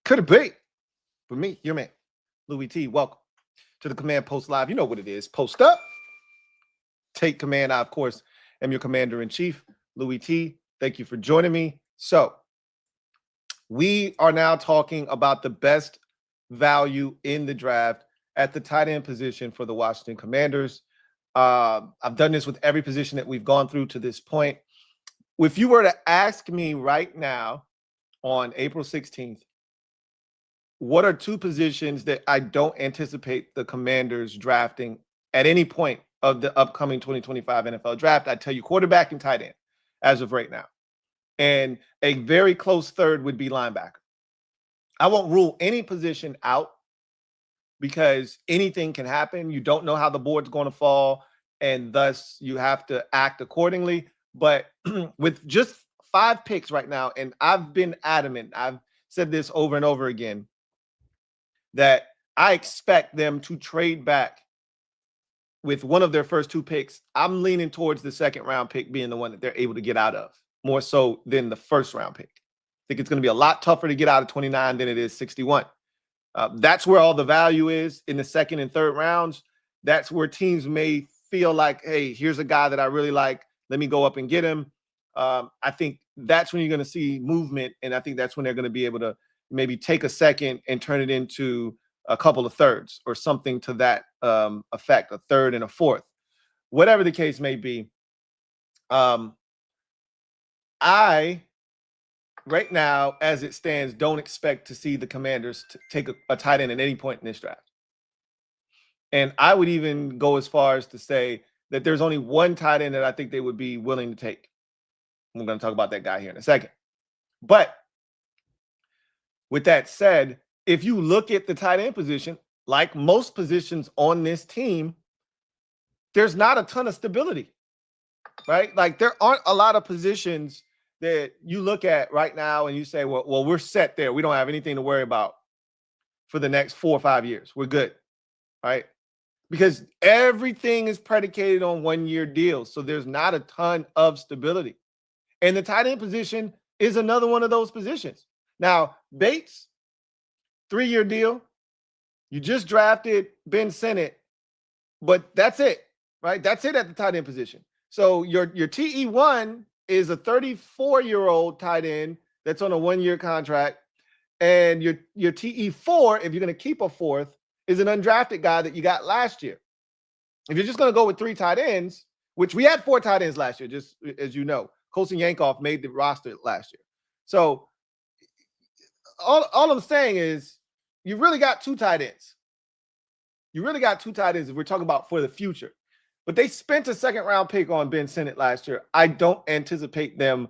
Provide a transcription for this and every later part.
Could it be? With me, your man, Louie T. Welcome to the Command Post Live. You know what it is. Post up. Take command. I, of course, am your commander-in-chief, Louie T. Thank you for joining me. So, we are now talking about the best value in the draft at the tight end position for the Washington Commanders. I've done this with every position that we've gone through to this point. If you were to ask me right now on April 16th, what are two positions that I don't anticipate the Commanders drafting at any point of the upcoming 2025 NFL draft? I tell you quarterback and tight end as of right now. And a very close third would be linebacker. I won't rule any position out because anything can happen. You don't know how the board's going to fall, and thus you have to act accordingly. But with just 5 picks right now, and I've been adamant, I've said this over and over again, that I expect them to trade back with one of their first 2 picks. I'm leaning towards the second round pick being the one that they're able to get out of, more so than the first round pick. I think it's going to be a lot tougher to get out of 29 than it is 61. That's where all the value is in the second and third rounds. That's where teams may feel like, hey, here's a guy that I really like. Let me go up and get him. I think that's when you're going to see movement, and I think that's when they're going to be able to maybe take a second and turn it into a couple of thirds or something to that effect, a third and a fourth, whatever the case may be. I, right now, as it stands, don't expect to see the Commanders to take a tight end at any point in this draft. And I would even go as far as to say that there's only one tight end that I think they would be willing to take. We're going to talk about that guy here in a second. But with that said, if you look at the tight end position, like most positions on this team, there's not a ton of stability, right? Like there aren't a lot of positions that you look at right now and you say, well, we're set there. We don't have anything to worry about for the next 4 or 5 years. We're good, right? Because everything is predicated on 1-year deals. So there's not a ton of stability. And the tight end position is another one of those positions. Now, Bates, 3-year deal. You just drafted Ben Sinnott, but that's it, right? That's it at the tight end position. So your TE1 is a 34-year-old tight end that's on a 1-year contract. And your TE4, if you're going to keep a fourth, is an undrafted guy that you got last year. If you're just going to go with 3 tight ends, which we had 4 tight ends last year, just as you know, Colston Yankoff made the roster last year. So all I'm saying is you really got 2 tight ends. You really got 2 tight ends if we're talking about for the future. But they spent a second-round pick on Ben Sinnott last year. I don't anticipate them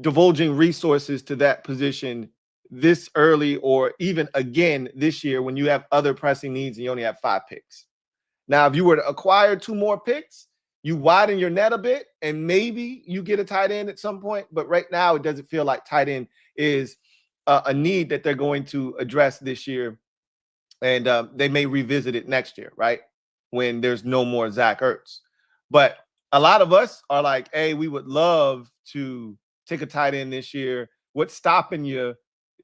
divulging resources to that position this early or even again this year when you have other pressing needs and you only have 5 picks. Now, if you were to acquire 2 more picks, you widen your net a bit and maybe you get a tight end at some point. But right now, it doesn't feel like tight end is a need that they're going to address this year. And they may revisit it next year, right? When there's no more Zach Ertz. But a lot of us are like, hey, we would love to take a tight end this year. What's stopping you?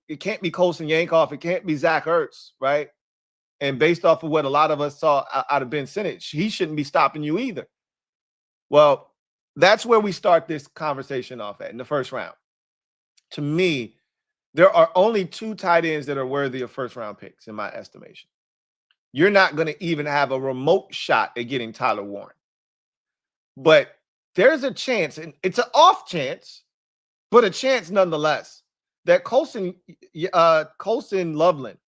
It can't be Colston Yankoff. It can't be Zach Ertz, right? And based off of what a lot of us saw out of Ben Sinnott, he shouldn't be stopping you either. Well, that's where we start this conversation off at in the first round. To me, there are only 2 tight ends that are worthy of first-round picks, in my estimation. You're not going to even have a remote shot at getting Tyler Warren. But there's a chance, and it's an off chance, but a chance nonetheless, that Colston Loveland,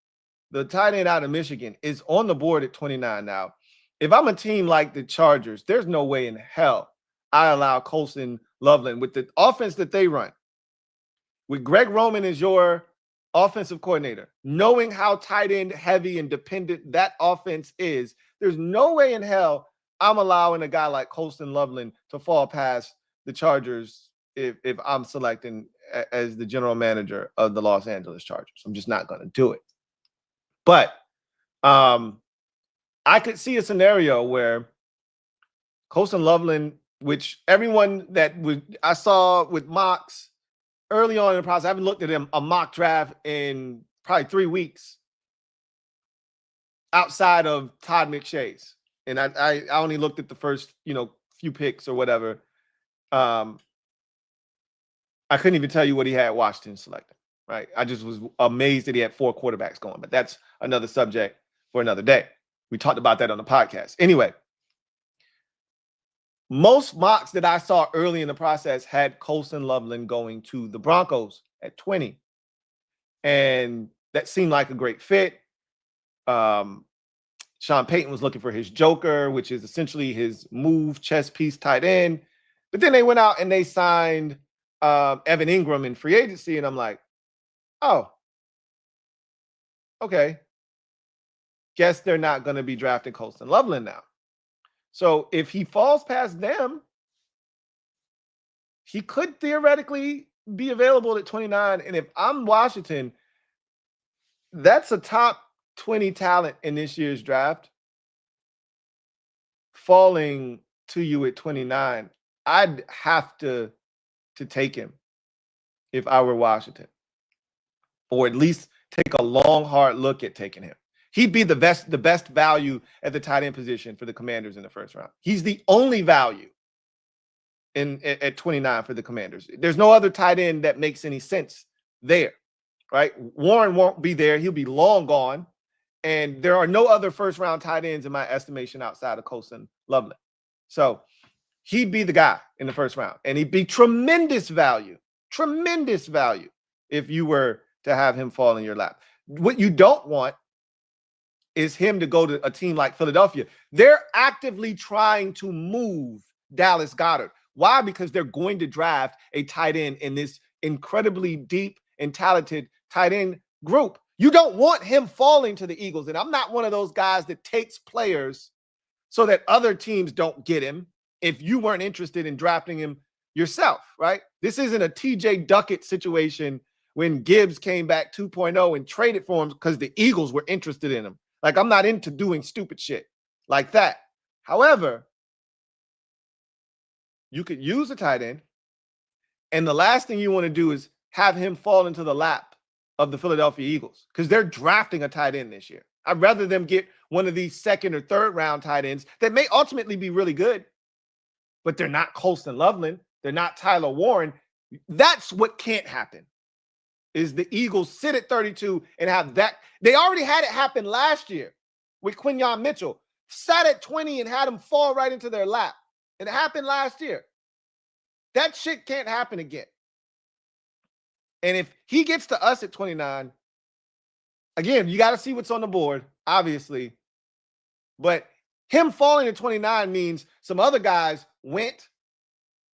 the tight end out of Michigan, is on the board at 29 now. If I'm a team like the Chargers, there's no way in hell I allow Colston Loveland with the offense that they run, with Greg Roman as your offensive coordinator, knowing how tight end heavy and dependent that offense is, there's no way in hell I'm allowing a guy like Colston Loveland to fall past the Chargers if I'm selecting as the general manager of the Los Angeles Chargers. I'm just not going to do it. But I could see a scenario where Colston Loveland, which everyone that I saw with mocks early on in the process, I haven't looked at a mock draft in probably 3 weeks outside of Todd McShay's. And I only looked at the first, few picks or whatever. I couldn't even tell you what he had Washington selected, right? I just was amazed that he had 4 quarterbacks going, but that's another subject for another day. We talked about that on the podcast. Anyway, most mocks that I saw early in the process had Colston Loveland going to the Broncos at 20. And that seemed like a great fit. Sean Payton was looking for his joker, which is essentially his move chess piece tight end. But then they went out and they signed Evan Ingram in free agency. And I'm like, oh, okay. Guess they're not going to be drafting Colston Loveland now. So if he falls past them, he could theoretically be available at 29. And if I'm Washington, that's a top 20 talent in this year's draft. Falling to you at 29, I'd have to take him if I were Washington. Or at least take a long, hard look at taking him. He'd be the best value at the tight end position for the Commanders in the first round. He's the only value at 29 for the Commanders. There's no other tight end that makes any sense there, right? Warren won't be there. He'll be long gone. And there are no other first-round tight ends in my estimation outside of Colston Loveland. So he'd be the guy in the first round. And he'd be tremendous value if you were to have him fall in your lap. What you don't want is him to go to a team like Philadelphia. They're actively trying to move Dallas Goedert. Why? Because they're going to draft a tight end in this incredibly deep and talented tight end group. You don't want him falling to the Eagles. And I'm not one of those guys that takes players so that other teams don't get him if you weren't interested in drafting him yourself, right? This isn't a TJ Duckett situation when Gibbs came back 2.0 and traded for him because the Eagles were interested in him. Like, I'm not into doing stupid shit like that. However, you could use a tight end, and the last thing you want to do is have him fall into the lap of the Philadelphia Eagles because they're drafting a tight end this year. I'd rather them get one of these second or third round tight ends that may ultimately be really good, but they're not Colston Loveland. They're not Tyler Warren. That's what can't happen. Is the Eagles sit at 32 and have that. They already had it happen last year with Quinyon Mitchell. Sat at 20 and had him fall right into their lap. It happened last year. That shit can't happen again. And if he gets to us at 29, again, you got to see what's on the board, obviously. But him falling at 29 means some other guys went.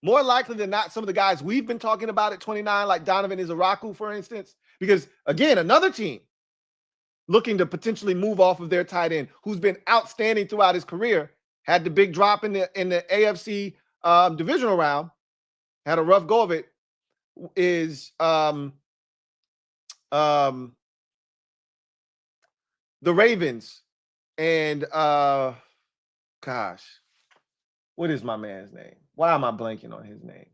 More likely than not, some of the guys we've been talking about at 29, like Donovan Izaraku, for instance, because, again, another team looking to potentially move off of their tight end who's been outstanding throughout his career, had the big drop in the AFC divisional round, had a rough go of it, is the Ravens. And, gosh, what is my man's name? Why am I blanking on his name?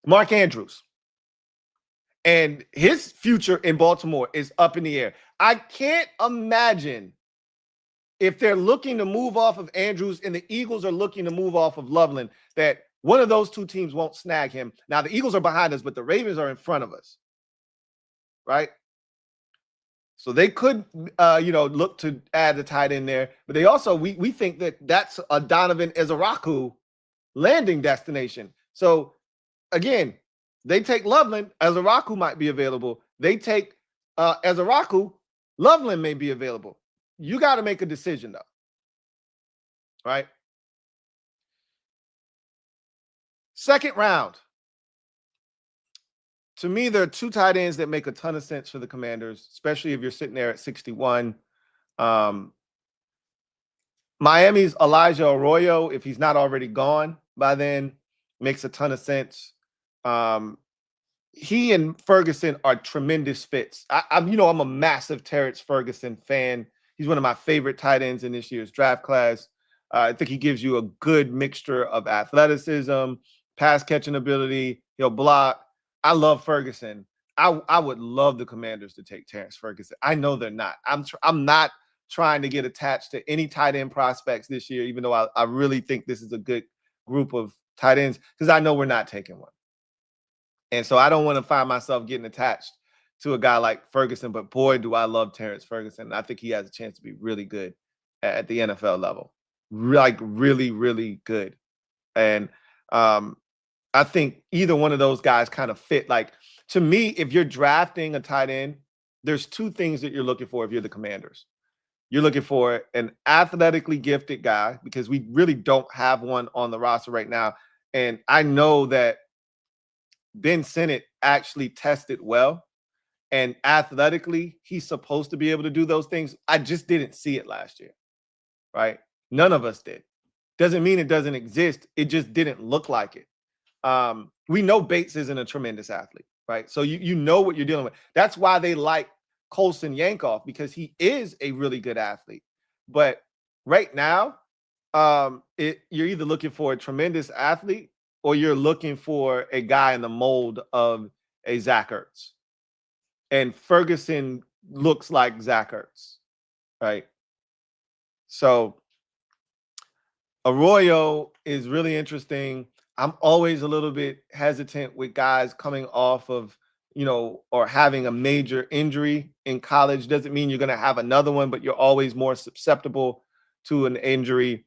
Mark Andrews. And his future in Baltimore is up in the air. I can't imagine if they're looking to move off of Andrews and the Eagles are looking to move off of Loveland, that one of those two teams won't snag him. Now, the Eagles are behind us, but the Ravens are in front of us, right? So they could, look to add the tight end there. But they also, we think that that's a Donovan Izaraku landing destination. So, again, they take Loveland, Izaraku might be available. They take Izaraku, Loveland may be available. You got to make a decision, though, right? Second round. To me, there are two tight ends that make a ton of sense for the Commanders, especially if you're sitting there at 61. Miami's Elijah Arroyo, if he's not already gone by then, makes a ton of sense. He and Ferguson are tremendous fits. I'm a massive Terrence Ferguson fan. He's one of my favorite tight ends in this year's draft class. I think he gives you a good mixture of athleticism, pass catching ability. He'll block. I love Ferguson. I would love the Commanders to take Terrence Ferguson. I know they're not. I'm not trying to get attached to any tight end prospects this year, even though I really think this is a good group of tight ends, because I know we're not taking one. And so I don't want to find myself getting attached to a guy like Ferguson, but boy, do I love Terrence Ferguson. I think he has a chance to be really good at the NFL level. Like really, really good. And I think either one of those guys kind of fit. Like, to me, if you're drafting a tight end, there's two things that you're looking for if you're the Commanders. You're looking for an athletically gifted guy, because we really don't have one on the roster right now. And I know that Ben Sinnott actually tested well, and athletically, he's supposed to be able to do those things. I just didn't see it last year, right? None of us did. Doesn't mean it doesn't exist. It just didn't look like it. We know Bates isn't a tremendous athlete, right? So you know what you're dealing with. That's why they like Colston Yankoff, because he is a really good athlete. But right now, you're either looking for a tremendous athlete or you're looking for a guy in the mold of a Zach Ertz. And Ferguson looks like Zach Ertz, right? So Arroyo is really interesting. I'm always a little bit hesitant with guys coming off of, or having a major injury in college. Doesn't mean you're going to have another one, but you're always more susceptible to an injury.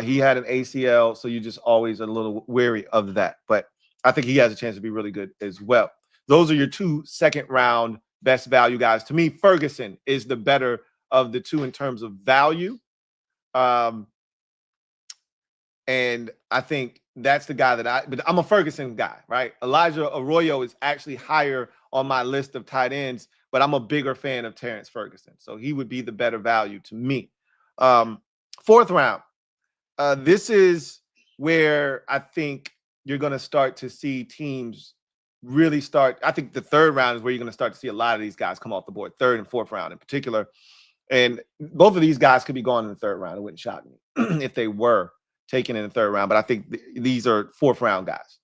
He had an ACL, so you're just always a little wary of that. But I think he has a chance to be really good as well. Those are your two second-round best value guys. To me, Ferguson is the better of the two in terms of value. And I think that's the guy but I'm a Ferguson guy, right? Elijah Arroyo is actually higher on my list of tight ends, but I'm a bigger fan of Terrence Ferguson. So he would be the better value to me. Fourth round. This is where I think you're going to start to see teams really start. I think the third round is where you're going to start to see a lot of these guys come off the board, third and fourth round in particular. And both of these guys could be gone in the third round. It wouldn't shock me if they were taken in the third round, but I think these are fourth round guys.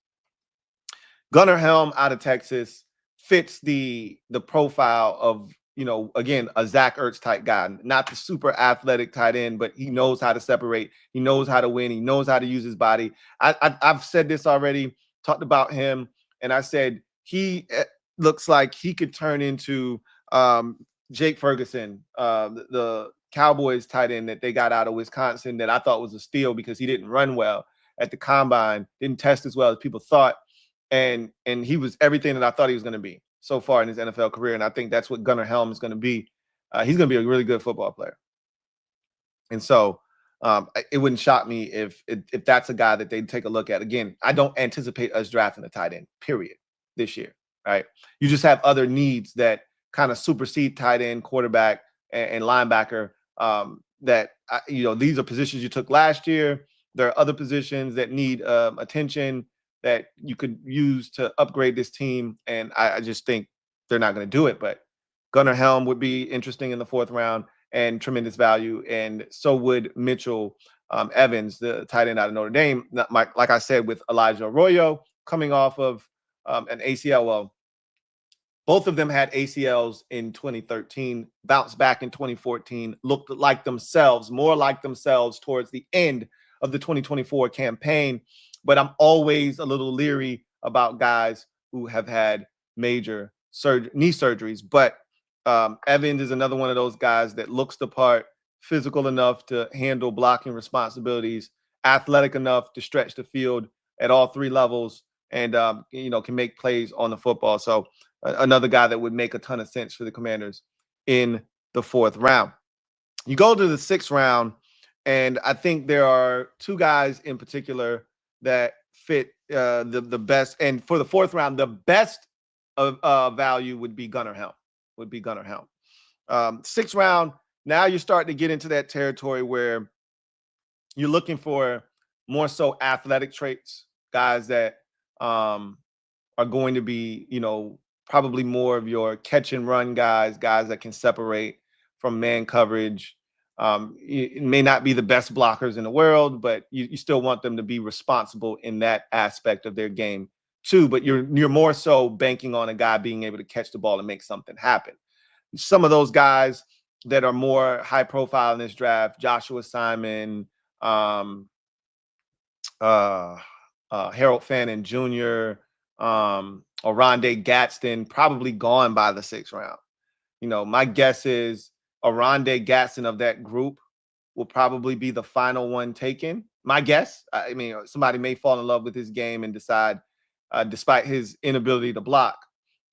Gunnar Helm out of Texas fits the profile of, again, a Zach Ertz type guy, not the super athletic tight end, but he knows how to separate. He knows how to win. He knows how to use his body. I've said this already, talked about him, and I said he looks like he could turn into Jake Ferguson, the Cowboys tight end that they got out of Wisconsin, that I thought was a steal because he didn't run well at the combine, didn't test as well as people thought. And he was everything that I thought he was going to be so far in his NFL career. And I think that's what Gunnar Helm is going to be. He's going to be a really good football player. And so it wouldn't shock me if that's a guy that they'd take a look at. Again, I don't anticipate us drafting a tight end, period, this year, right? You just have other needs that kind of supersede tight end, quarterback, and linebacker. These are positions you took last year. There are other positions that need attention that you could use to upgrade this team. And I just think they're not going to do it. But Gunnar Helm would be interesting in the fourth round and tremendous value. And so would Mitchell Evans, the tight end out of Notre Dame. Like I said, with Elijah Arroyo coming off of an ACL. Well, both of them had ACLs in 2013, bounced back in 2014, looked like themselves, more like themselves towards the end of the 2024 campaign. But I'm always a little leery about guys who have had major knee surgeries. But Evans is another one of those guys that looks the part, physical enough to handle blocking responsibilities, athletic enough to stretch the field at all three levels, and can make plays on the football. So another guy that would make a ton of sense for the Commanders in the fourth round. You go to the sixth round, and I think there are two guys in particular that fit the best. And for the fourth round, the best of value would be Gunnar Helm. Sixth round, now you're starting to get into that territory where you're looking for more so athletic traits, guys that are going to be, probably more of your catch and run guys that can separate from man coverage. It may not be the best blockers in the world, but you still want them to be responsible in that aspect of their game too, but you're more so banking on a guy being able to catch the ball and make something happen. Some of those guys that are more high profile in this draft, Joshua Simon, Harold Fannin Jr., Oronde Gadsden, probably gone by the 6th round. You know, my guess is Oronde Gadsden of that group will probably be the final one taken. My guess. I mean, somebody may fall in love with his game and decide, despite his inability to block,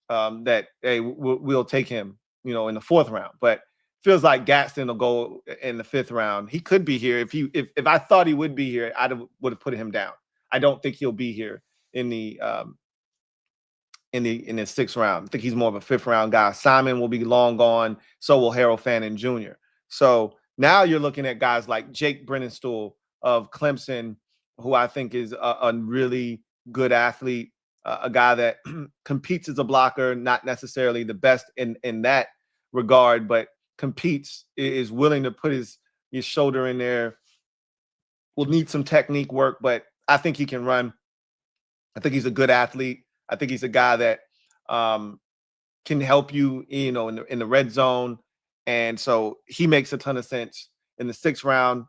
that hey, we'll take him, you know, in the 4th round. But feels like Gadsden will go in the 5th round. He could be here. If I thought he would be here, I would have put him down. I don't think he'll be here in the 6th round. I think he's more of a 5th round guy. Simon will be long gone. So will Harold Fannin Jr. So now you're looking at guys like Jake Brennan-Stool of Clemson, who I think is a really good athlete, a guy that competes as a blocker, not necessarily the best in that regard, but competes, is willing to put his shoulder in there. Will need some technique work, but I think he can run. I think he's a good athlete. I think he's a guy that can help you, you know, in the red zone. And so he makes a ton of sense in the 6th round.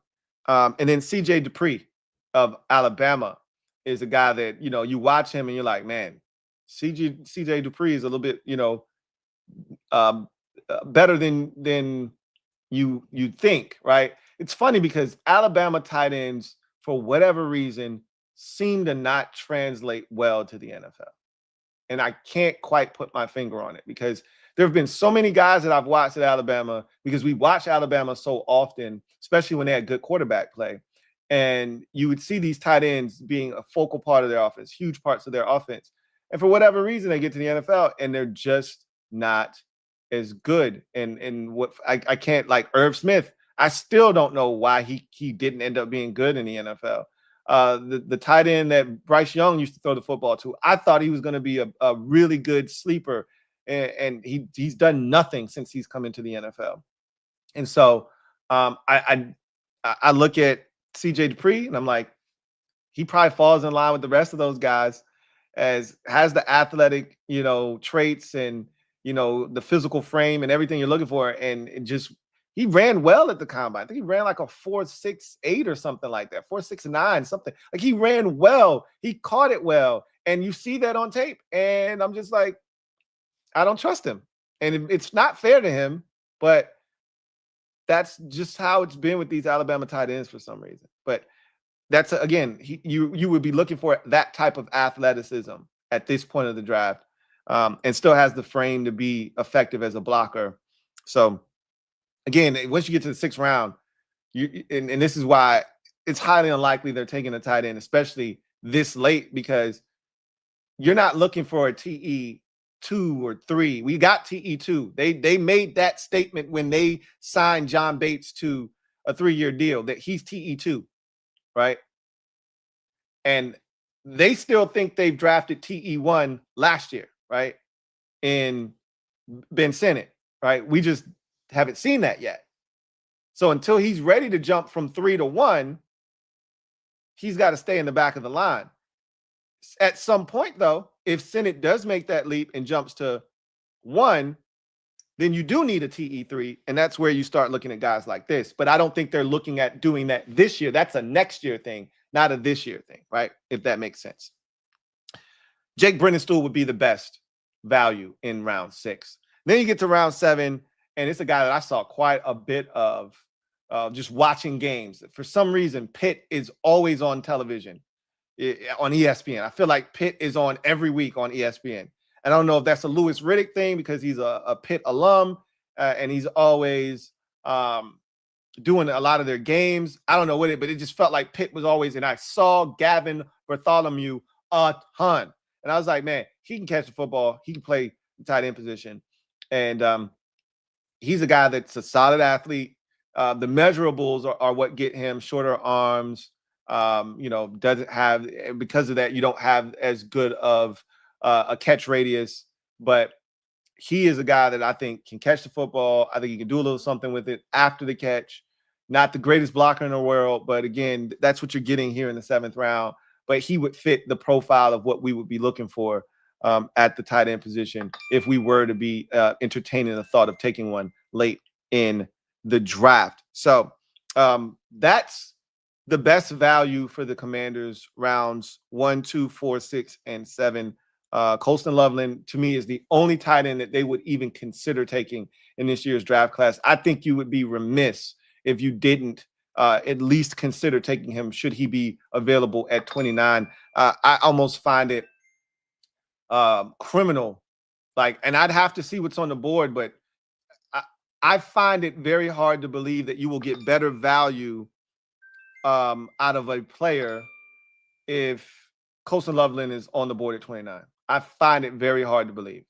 And then CJ Dupree of Alabama is a guy that, you know, you watch him and you're like, man, CJ Dupree is a little bit, you know, better than you'd think, right? It's funny because Alabama tight ends, for whatever reason, seem to not translate well to the NFL. And I can't quite put my finger on it because there have been so many guys that I've watched at Alabama, because we watch Alabama so often, especially when they had good quarterback play. And you would see these tight ends being a focal part of their offense, huge parts of their offense. And for whatever reason, they get to the NFL and they're just not as good. And what I can't, like Irv Smith, I still don't know why he didn't end up being good in the NFL. The tight end that Bryce Young used to throw the football to, I thought he was going to be a really good sleeper, and he's done nothing since he's come into the NFL. And so I look at CJ Dupree and I'm like, he probably falls in line with the rest of those guys, as has the athletic, you know, traits and, you know, the physical frame and everything you're looking for. And it just, he ran well at the combine. I think he ran like a 4.68 or something like that, 4.69, something. Like, he ran well. He caught it well. And you see that on tape. And I'm just like, I don't trust him. And it's not fair to him, but that's just how it's been with these Alabama tight ends for some reason. But that's, again, you would be looking for that type of athleticism at this point of the draft, and still has the frame to be effective as a blocker. So, again, once you get to the 6th round, and this is why it's highly unlikely they're taking a tight end, especially this late, because you're not looking for a TE 2 or 3. We got TE 2. They made that statement when they signed John Bates to a 3-year deal that he's TE 2, right? And they still think they've drafted TE 1 last year, right? In Ben Sinnott, right? We just haven't seen that yet. So until he's ready to jump from 3 to 1, he's got to stay in the back of the line. At some point, though, if Sinnott does make that leap and jumps to 1, then you do need a TE3, and that's where you start looking at guys like this. But I don't think they're looking at doing that this year. That's a next year thing, not a this year thing, right? If that makes sense. Jake Brennan-Stool would be the best value in round 6. Then you get to round 7, and it's a guy that I saw quite a bit of just watching games. For some reason, Pitt is always on television on ESPN. I feel like Pitt is on every week on ESPN. And I don't know if that's a Louis Riddick thing because he's a Pitt alum, and he's always doing a lot of their games. I don't know what it, but it just felt like Pitt was always, and I saw Gavin Bartholomew a ton. And I was like, man, he can catch the football. He can play the tight end position. And he's a guy that's a solid athlete. The measurables are what get him: shorter arms, doesn't have, because of that, you don't have as good of a catch radius, but he is a guy that I think can catch the football. I think he can do a little something with it after the catch. Not the greatest blocker in the world, but again, that's what you're getting here in the 7th round. but he would fit the profile of what we would be looking for at the tight end position if we were to be entertaining the thought of taking one late in the draft. So that's the best value for the Commanders rounds 1, 2, 4, 6, and 7. Colston Loveland, to me, is the only tight end that they would even consider taking in this year's draft class. I think you would be remiss if you didn't at least consider taking him should he be available at 29. I almost find it criminal. And I'd have to see what's on the board, but I find it very hard to believe that you will get better value out of a player if Colston Loveland is on the board at 29. I find it very hard to believe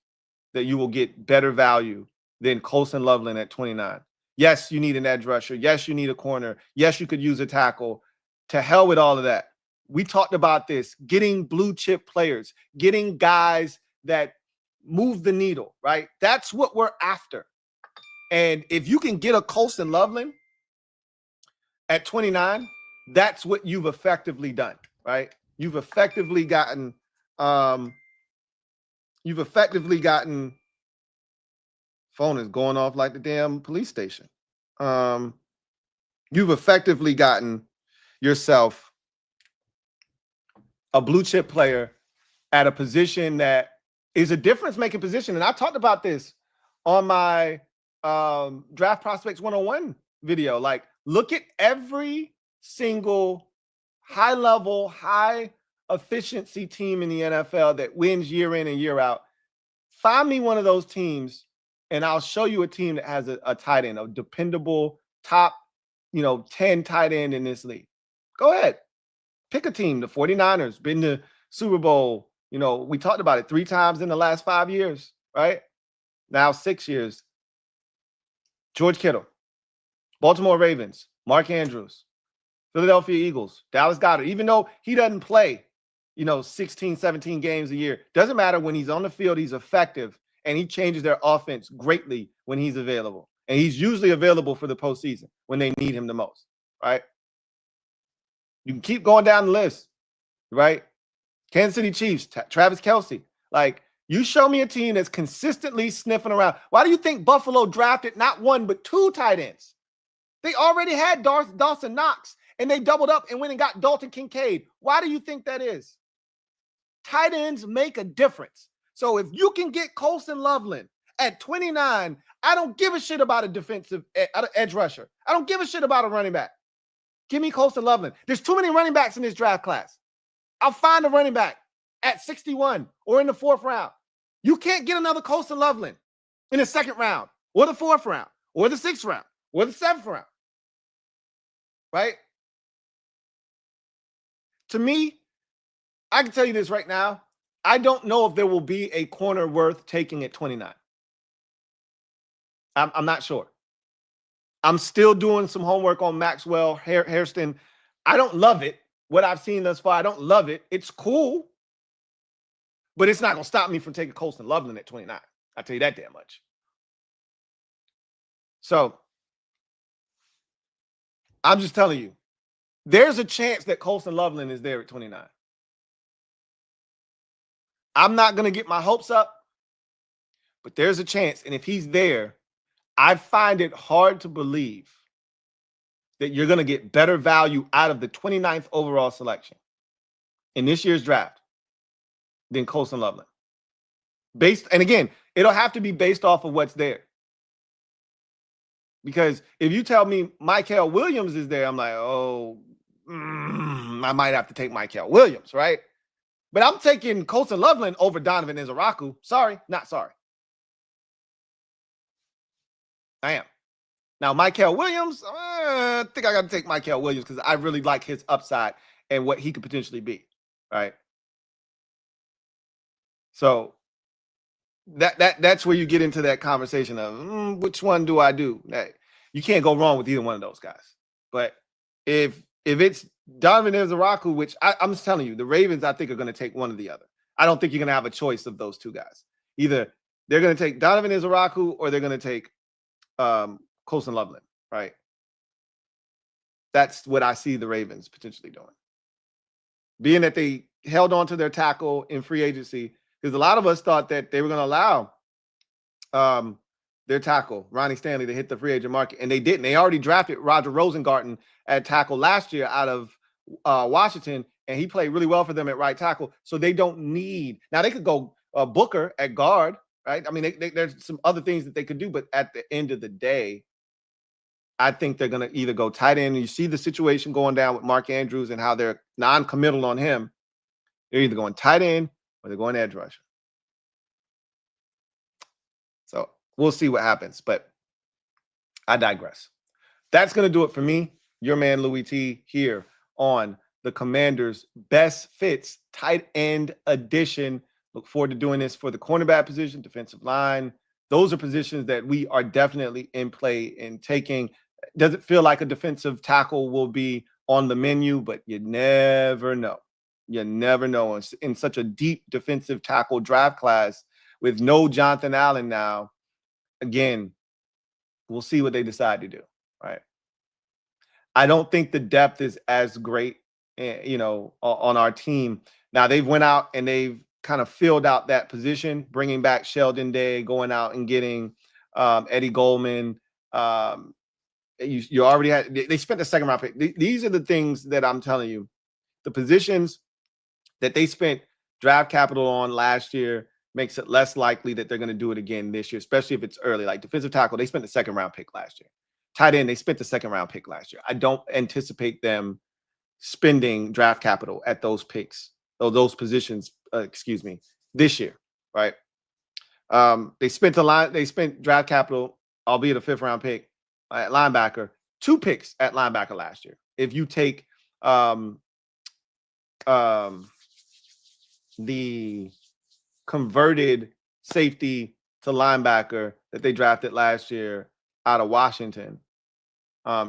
that you will get better value than Colston Loveland at 29. Yes, you need an edge rusher. Yes, you need a corner. Yes, you could use a tackle. To hell with all of that. We talked about this, getting blue chip players, getting guys that move the needle, right? That's what we're after. And if you can get a Colston Loveland at 29, that's what you've effectively done, right? You've effectively gotten phone is going off like the damn police station. You've effectively gotten yourself a blue chip player at a position that is a difference making position. And I talked about this on my Draft Prospects 101 video. Like, look at every single high level, high efficiency team in the NFL that wins year in and year out. Find me one of those teams and I'll show you a team that has a tight end, a dependable top, 10 tight end in this league. Go ahead. Pick a team. The 49ers, been to Super Bowl. We talked about it 3 times in the last 5 years, right? Now 6 years. George Kittle, Baltimore Ravens, Mark Andrews, Philadelphia Eagles, Dallas Goedert. Even though he doesn't play, 16, 17 games a year, doesn't matter. When he's on the field, he's effective, and he changes their offense greatly when he's available. And he's usually available for the postseason when they need him the most, right? You can keep going down the list, right? Kansas City Chiefs, Travis Kelce. Like, you show me a team that's consistently sniffing around. Why do you think Buffalo drafted not 1 but 2 tight ends? They already had Dawson Knox, and they doubled up and went and got Dalton Kincaid. Why do you think that is? Tight ends make a difference. So if you can get Colston Loveland at 29, I don't give a shit about a defensive edge rusher. I don't give a shit about a running back. Give me Colston Loveland. There's too many running backs in this draft class. I'll find a running back at 61 or in the 4th round. You can't get another Colston Loveland in the 2nd round or the 4th round or the 6th round or the 7th round. Right? To me, I can tell you this right now. I don't know if there will be a corner worth taking at 29. I'm not sure. I'm still doing some homework on Maxwell Hairston. I don't love it. What I've seen thus far, I don't love it. It's cool, but it's not going to stop me from taking Colston Loveland at 29. I'll tell you that damn much. So I'm just telling you, there's a chance that Colston Loveland is there at 29. I'm not going to get my hopes up, but there's a chance. And if he's there, I find it hard to believe that you're going to get better value out of the 29th overall selection in this year's draft than Colston Loveland. And again, it'll have to be based off of what's there. Because if you tell me Mykel Williams is there, I'm like, I might have to take Mykel Williams, right? But I'm taking Colston Loveland over Donovan Izaraku. Sorry, not sorry. I am. Now, Mykel Williams, I think I got to take Mykel Williams because I really like his upside and what he could potentially be, right? So that's where you get into that conversation of which one do I do? You can't go wrong with either one of those guys. But if it's Donovan Izaraku, which I'm just telling you, the Ravens, I think, are going to take one or the other. I don't think you're going to have a choice of those 2 guys. Either they're going to take Donovan Izaraku or they're going to take Colston Loveland, right? That's what I see the Ravens potentially doing. being that they held on to their tackle in free agency, because a lot of us thought that they were going to allow their tackle, Ronnie Stanley, to hit the free agent market, and they didn't. They already drafted Roger Rosengarten at tackle last year out of Washington, and he played really well for them at right tackle. So they don't need, now they could go Booker at guard, right? I mean, there's some other things that they could do, but at the end of the day, I think they're going to either go tight end. You see the situation going down with Mark Andrews and how they're non-committal on him. They're either going tight end or they're going edge rusher. So we'll see what happens, but I digress. That's going to do it for me, your man Louie T, here on the Commanders' Best Fits Tight End Edition. Look forward to doing this for the cornerback position, defensive line. Those are positions that we are definitely in play in taking. Does it feel like a defensive tackle will be on the menu? But you never know. You never know. In such a deep defensive tackle draft class with no Jonathan Allen now, again, we'll see what they decide to do, right? I don't think the depth is as great, on our team. Now, they've went out and they've kind of filled out that position, bringing back Sheldon Day, going out and getting Eddie Goldman. You already had, they spent the second round pick. These are the things that I'm telling you. The positions that they spent draft capital on last year makes it less likely that they're going to do it again this year, especially if it's early. Like defensive tackle, they spent the second round pick last year. Tight end, they spent the second round pick last year. I don't anticipate them spending draft capital at those picks, or those positions, this year, right? They spent draft capital, albeit a fifth round pick at linebacker, 2 picks at linebacker last year. If you take the converted safety to linebacker that they drafted last year out of Washington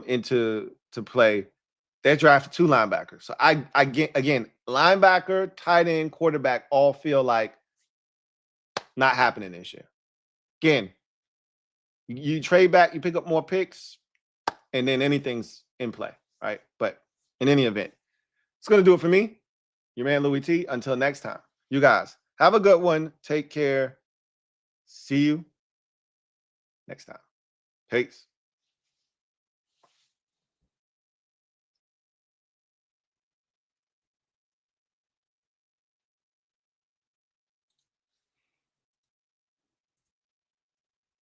into play, they drafted 2 linebackers. So I get, again, linebacker, tight end, quarterback all feel like not happening this year. Again, you trade back, you pick up more picks, and then anything's in play, right? But in any event, it's going to do it for me, your man Louie T. Until next time, you guys have a good one. Take care. See you next time. Peace.